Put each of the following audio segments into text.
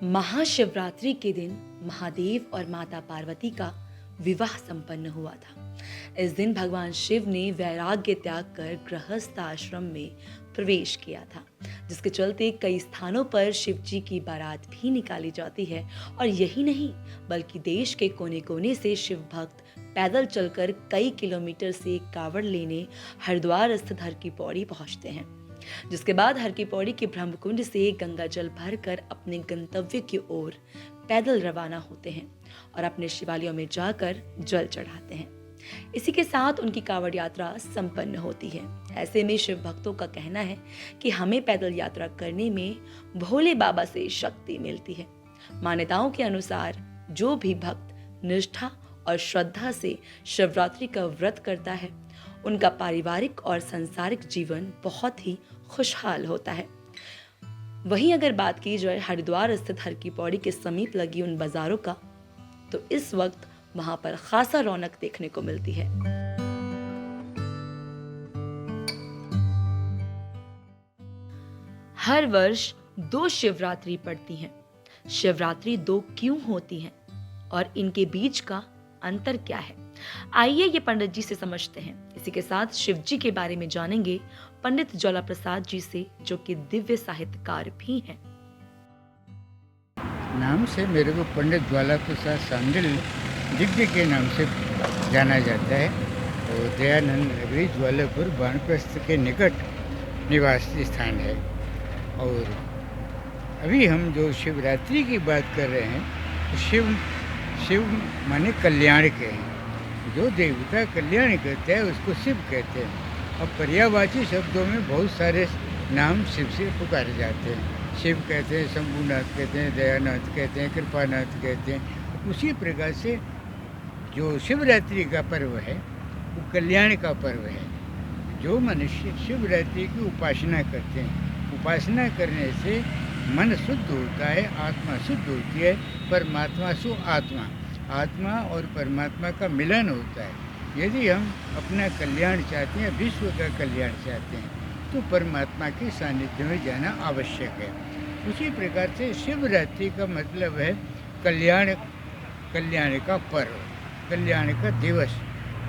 महाशिवरात्रि के दिन महादेव और माता पार्वती का विवाह संपन्न हुआ था। इस दिन भगवान शिव ने वैराग्य त्याग कर गृहस्थ आश्रम में प्रवेश किया था, जिसके चलते कई स्थानों पर शिव जी की बारात भी निकाली जाती है। और यही नहीं, बल्कि देश के कोने कोने से शिव भक्त पैदल चलकर कई किलोमीटर से कावड़ लेने हरिद्वार स्थित हर की पौड़ी पहुंचते हैं, जिसके बाद हर की पौड़ी के ब्रह्मकुंड से गंगा जल भरकर अपने गंतव्य की ओर पैदल रवाना होते हैं और अपने शिवालयों में जाकर जल चढ़ाते हैं। इसी के साथ उनकी कांवड़ यात्रा संपन्न होती है। ऐसे में शिव भक्तों का कहना है कि हमें पैदल यात्रा करने में भोले बाबा से शक्ति मिलती है। मान्यताओं के अनुसार जो भी भक्त निष्ठा और श्रद्धा से शिवरात्रि का व्रत करता है, उनका पारिवारिक और सांसारिक जीवन बहुत ही खुशहाल होता है। वहीं अगर बात की जाए हरिद्वार स्थित हर की पौड़ी के समीप लगी उन बाजारों का, तो इस वक्त वहां पर खासा रौनक देखने को मिलती है। हर वर्ष 2 शिवरात्रि पड़ती हैं। शिवरात्रि 2 क्यों होती हैं और इनके बीच का अंतर क्या है, आइए ये पंडित जी से समझते हैं। इसी के साथ शिव जी के बारे में जानेंगे पंडित ज्वाला प्रसाद जी से, जो कि दिव्य साहित्यकार भी हैं। नाम से मेरे को पंडित ज्वाला प्रसाद सांडिल दिव्य के नाम से जाना जाता है और दयानंद नगरी ज्वालापुर वानप्रस्थ के निकट निवास स्थान है। और अभी हम जो शिवरात्रि की बात कर रहे हैं, तो शिव माने कल्याण के हैं। जो देवता कल्याण करते हैं उसको शिव कहते हैं। और पर्यायवाची शब्दों में बहुत सारे नाम शिव से पुकारे जाते हैं। शिव कहते हैं, शंभुनाथ कहते हैं, दयानाथ कहते हैं, कृपानाथ कहते हैं। उसी प्रकार से जो शिवरात्रि का पर्व है वो कल्याण का पर्व है। जो मनुष्य शिवरात्रि की उपासना करते हैं, उपासना करने से मन शुद्ध होता है, आत्मा शुद्ध होती है, परमात्मा सु आत्मा और परमात्मा का मिलन होता है। यदि हम अपना कल्याण चाहते हैं, विश्व का कल्याण चाहते हैं, तो परमात्मा के सानिध्य में जाना आवश्यक है। उसी प्रकार से शिवरात्रि का मतलब है कल्याण का पर्व, कल्याण का दिवस।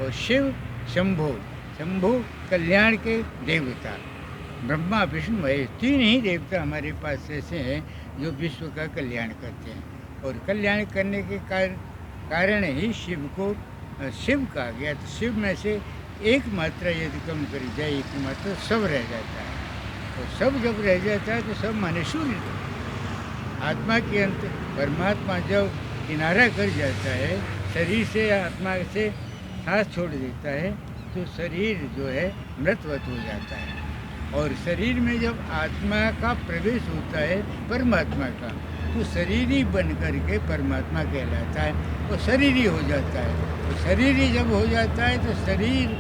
और शिव शंभो कल्याण के देवता, ब्रह्मा विष्णु महेश 3 ही देवता हमारे पास ऐसे हैं जो विश्व का कल्याण करते हैं। और कल्याण करने के कारण ही शिव को शिव कहा गया। तो शिव में से एक मात्रा यदि कम करी जाए, एक मात्रा सब रह जाता है। और सब जब रह जाता है तो सब माने शून्य। आत्मा के अंत परमात्मा जब किनारा कर जाता है, शरीर से आत्मा से सांस छोड़ देता है, तो शरीर जो है मृतवत हो जाता है। और शरीर में जब आत्मा का प्रवेश होता है परमात्मा का, तो शरीर ही बन करके परमात्मा कहलाता है और शरीर ही हो जाता है। तो शरीर ही जब हो जाता है तो शरीर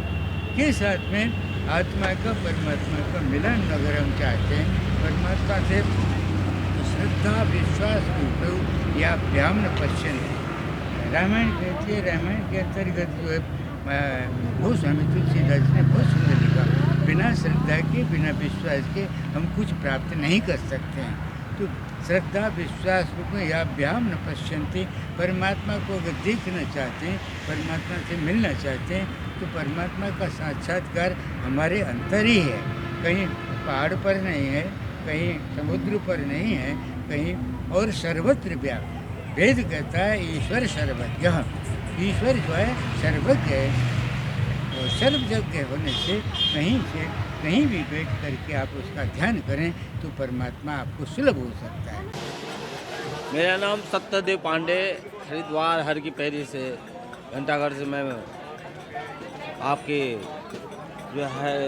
के साथ में आत्मा का परमात्मा का मिलन अगर हम चाहते हैं परमात्मा से, तो श्रद्धा विश्वास रूप या व्यामन पश्चिम रामायण कहती है। रामायण के अंतर्गत जो है गोस्वामी तुलसीदास ने बहुत सुंदर लिखा, बिना श्रद्धा के बिना विश्वास के हम कुछ प्राप्त नहीं कर सकते हैं। तो श्रद्धा विश्वास रूप में या व्याम न पश्यन्ति, परमात्मा को अगर देखना चाहते हैं, परमात्मा से मिलना चाहते हैं, तो परमात्मा का साक्षात्कार हमारे अंतर ही है। कहीं पहाड़ पर नहीं है, कहीं समुद्र पर नहीं है, कहीं और सर्वत्र व्याप्त। वेद कहता है ईश्वर सर्वज्ञ, ईश्वर जो है सर्वज्ञ है। और सर्वज्ञ होने से कहीं भी बैठ करके आप उसका ध्यान करें तो परमात्मा आपको सुलभ हो सकता है। मेरा नाम सत्यदेव पांडे, हरिद्वार हर की पैरी से, घंटाघर से मैं आपके जो है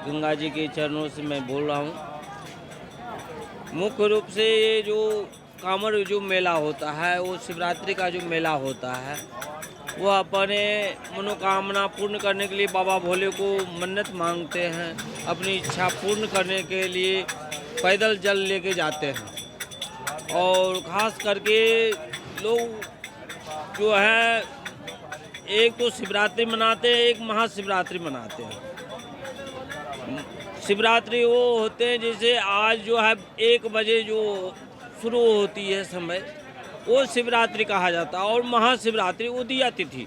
गंगा जी के चरणों से मैं बोल रहा हूँ। मुख्य रूप से ये जो कांवड़ जो मेला होता है, वो शिवरात्रि का जो मेला होता है, वो अपने मनोकामना पूर्ण करने के लिए बाबा भोले को मन्नत मांगते हैं। अपनी इच्छा पूर्ण करने के लिए पैदल जल लेके जाते हैं। और ख़ास करके लोग जो है एक तो शिवरात्रि मनाते हैं, एक महाशिवरात्रि मनाते हैं। शिवरात्रि वो होते हैं जैसे आज जो है 1 बजे जो शुरू होती है समय, वो शिवरात्रि कहा जाता है। और महाशिवरात्रि उदया तिथि,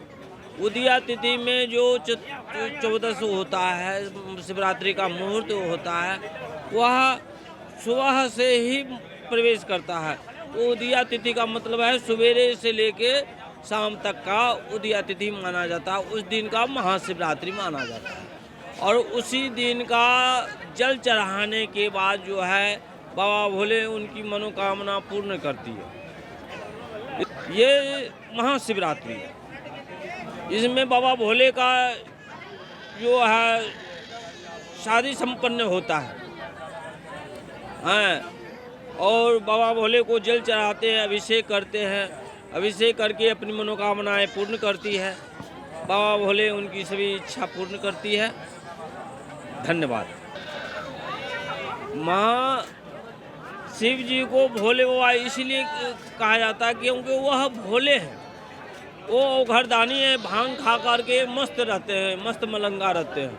उदया तिथि में जो 14 होता है, शिवरात्रि का मुहूर्त होता है, वह सुबह से ही प्रवेश करता है। तो उदया तिथि का मतलब है सवेरे से लेके शाम तक का उदया तिथि माना जाता है। उस दिन का महाशिवरात्रि माना जाता है। और उसी दिन का जल चढ़ाने के बाद जो है बाबा भोले उनकी मनोकामना पूर्ण करती है। ये महाशिवरात्रि है। इसमें बाबा भोले का जो है शादी संपन्न होता है। और बाबा भोले को जल चढ़ाते हैं, अभिषेक करते हैं। अभिषेक करके अपनी मनोकामनाएं पूर्ण करती है। बाबा भोले उनकी सभी इच्छा पूर्ण करती है। धन्यवाद। माँ शिव जी को भोले बाबा इसलिए कहा जाता है क्योंकि वह भोले हैं। वो घरदानी है, भांग खा करके मस्त रहते हैं, मस्त मलंगा रहते हैं।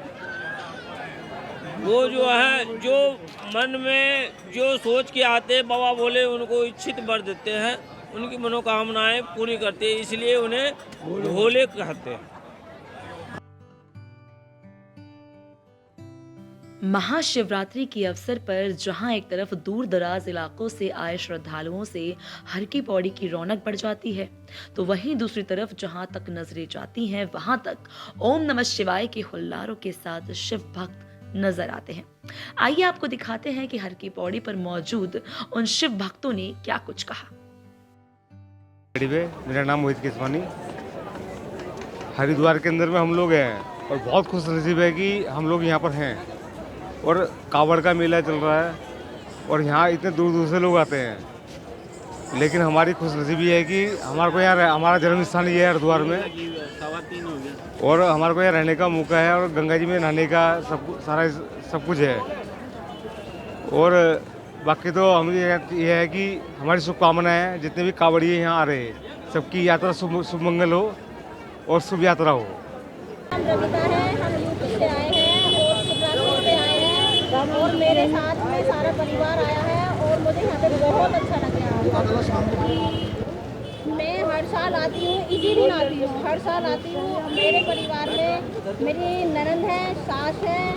वो जो है जो मन में जो सोच के आते हैं बाबा भोले उनको इच्छित वर देते हैं, उनकी मनोकामनाएं पूरी करते हैं, इसलिए उन्हें भोले कहते हैं। महाशिवरात्रि के अवसर पर जहां एक तरफ दूर दराज इलाकों से आए श्रद्धालुओं से हर की पौड़ी की रौनक बढ़ जाती है, तो वहीं दूसरी तरफ जहां तक नजरें जाती हैं वहां तक ओम नमः शिवाय के हुल्लारों के साथ शिव भक्त नजर आते हैं। आइए आपको दिखाते हैं कि हर की पौड़ी पर मौजूद उन शिव भक्तों ने क्या कुछ कहा। मेरा नाम मोहित केसवानी। हरिद्वार के अंदर में हम लोग हैं और बहुत खुश नसीब है कि हम लोग यहाँ पर हैं। और कावड़ का मेला चल रहा है और यहाँ इतने दूर दूर से लोग आते हैं। लेकिन हमारी खुशनसीबी है कि हमारे को यहाँ हमारा जन्म स्थान ये है हरिद्वार में, और हमारे को यहाँ रहने का मौका है और गंगा जी में नहाने का सब कुछ है। और बाकी तो हम ये है कि हमारी शुभकामनाएं हैं, जितने भी कावड़िए यहाँ आ रहे हैं सबकी यात्रा शुभ मंगल हो और शुभ यात्रा हो। हम रविता है, हम यूपी से आए हैं और शिवरात्रि पे आए हैं और मेरे साथ में सारा परिवार आया है और मुझे यहाँ पे बहुत अच्छा लग रहा है। मैं हर साल आती हूँ, इसी दिन आती हूँ, हर साल आती हूँ। मेरे परिवार में मेरी ननंद है, सास है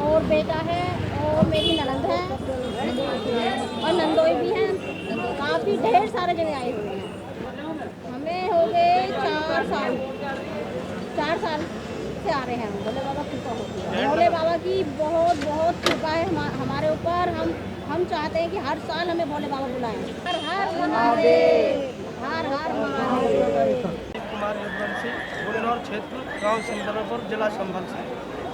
और बेटा है और मेरी ननंद है और नंदोई भी हैं। काफ़ी ढेर सारे जने आए हुए हैं। हमें हो गए 4 साल से आ रहे हैं हम। भोले बाबा कृपा होती है, भोले बाबा की बहुत बहुत कृपा है हमारे ऊपर। हम चाहते हैं कि हर साल हमें भोले बाबा बुलाएं। हर हर महादेव, हर हर महादेव। कुमार यदवंशी, गुन्नौर क्षेत्र, गांव सिंदरपुर, जिला संभल से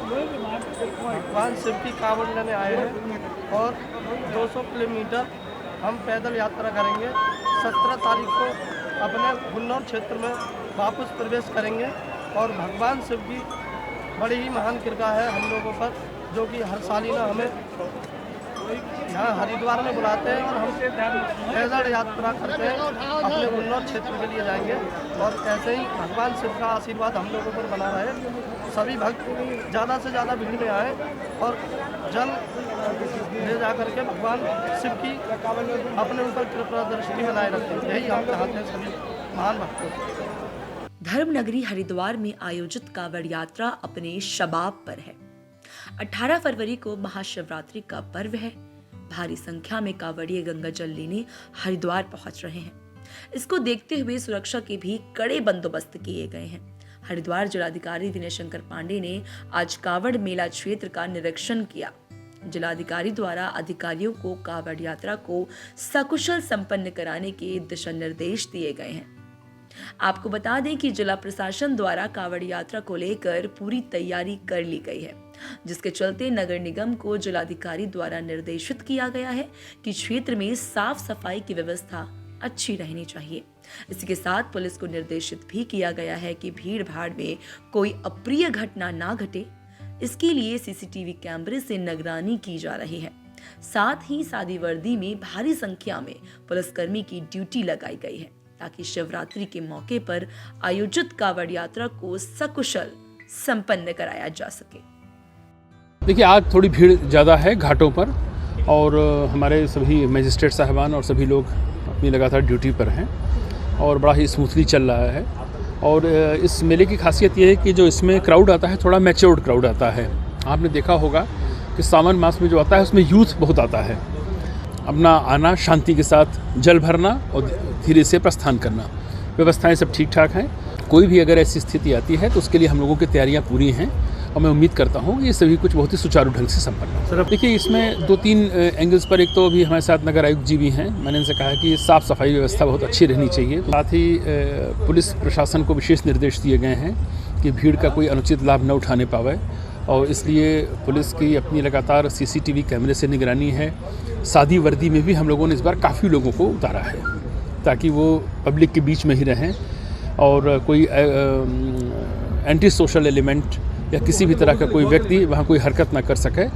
भगवान शिव की कांवड़ लेने आए हैं और 200 किलोमीटर हम पैदल यात्रा करेंगे। 17 तारीख को अपने गुन्नौर क्षेत्र में वापस प्रवेश करेंगे और भगवान शिव की बड़ी ही महान कृपा है हम लोगों पर, जो कि हर साल ही ना हमें यहाँ हरिद्वार में बुलाते हैं और हम पैदल यात्रा करते हैं, अपने गुन्नौर क्षेत्र के लिए जाएंगे। और ऐसे ही भगवान शिव का आशीर्वाद हम लोगों पर बना रहे। सभी भक्त ज़्यादा से ज़्यादा भीड़ में आए और जल ले जा करके भगवान शिव की अपने ऊपर कृपा दृष्टि बनाए रखें, यही हम चाहते हैं सभी महान भक्तों को। धर्मनगरी हरिद्वार में आयोजित कांवड़ यात्रा अपने शबाब पर है। 18 फरवरी को महाशिवरात्रि का पर्व है। भारी संख्या में कांवड़िए गंगा जल लेने हरिद्वार पहुंच रहे हैं। इसको देखते हुए सुरक्षा के भी कड़े बंदोबस्त किए गए हैं। हरिद्वार जिलाधिकारी विनय शंकर पांडे ने आज कांवड़ मेला क्षेत्र का निरीक्षण किया। जिलाधिकारी द्वारा अधिकारियों को कांवड़ यात्रा को सकुशल संपन्न कराने के दिशा निर्देश दिए गए हैं। आपको बता दें कि जिला प्रशासन द्वारा कांवड़ यात्रा को लेकर पूरी तैयारी कर ली गई है, जिसके चलते नगर निगम को जिलाधिकारी द्वारा निर्देशित किया गया है कि क्षेत्र में साफ सफाई की व्यवस्था अच्छी रहनी चाहिए। इसी के साथ पुलिस को निर्देशित भी किया गया है कि भीड़ भाड़ में कोई अप्रिय घटना ना घटे, इसके लिए सीसीटीवी कैमरे से निगरानी की जा रही है। साथ ही सादी वर्दी में भारी संख्या में पुलिसकर्मी की ड्यूटी लगाई गई है, ताकि शिवरात्रि के मौके पर आयोजित कांवड़ यात्रा को सकुशल संपन्न कराया जा सके। देखिए, आज थोड़ी भीड़ ज़्यादा है घाटों पर, और हमारे सभी मजिस्ट्रेट साहबान और सभी लोग अपनी लगातार ड्यूटी पर हैं और बड़ा ही स्मूथली चल रहा है। और इस मेले की खासियत ये है कि जो इसमें क्राउड आता है थोड़ा मैच्योर्ड क्राउड आता है। आपने देखा होगा कि सावन मास में जो आता है उसमें यूथ बहुत आता है। अपना आना, शांति के साथ जल भरना और धीरे से प्रस्थान करना, व्यवस्थाएं सब ठीक ठाक हैं। कोई भी अगर ऐसी स्थिति आती है तो उसके लिए हम लोगों की तैयारियां पूरी हैं और मैं उम्मीद करता हूं कि ये सभी कुछ बहुत ही सुचारू ढंग से संपन्न हो। सर अब देखिए इसमें 2-3 एंगल्स पर, एक तो अभी हमारे साथ नगर आयुक्त जी भी हैं। मैंने इनसे कहा कि साफ़ सफाई व्यवस्था बहुत अच्छी रहनी चाहिए। साथ ही पुलिस प्रशासन को विशेष निर्देश दिए गए हैं कि भीड़ का कोई अनुचित लाभ न उठाने पावे और इसलिए पुलिस की अपनी लगातार CCTV कैमरे से निगरानी है। सादी वर्दी में भी हम लोगों ने इस बार काफ़ी लोगों को उतारा है ताकि वो पब्लिक के बीच में ही रहें और कोई एंटी सोशल एलिमेंट या किसी भी तरह का कोई व्यक्ति वहाँ कोई हरकत ना कर सके।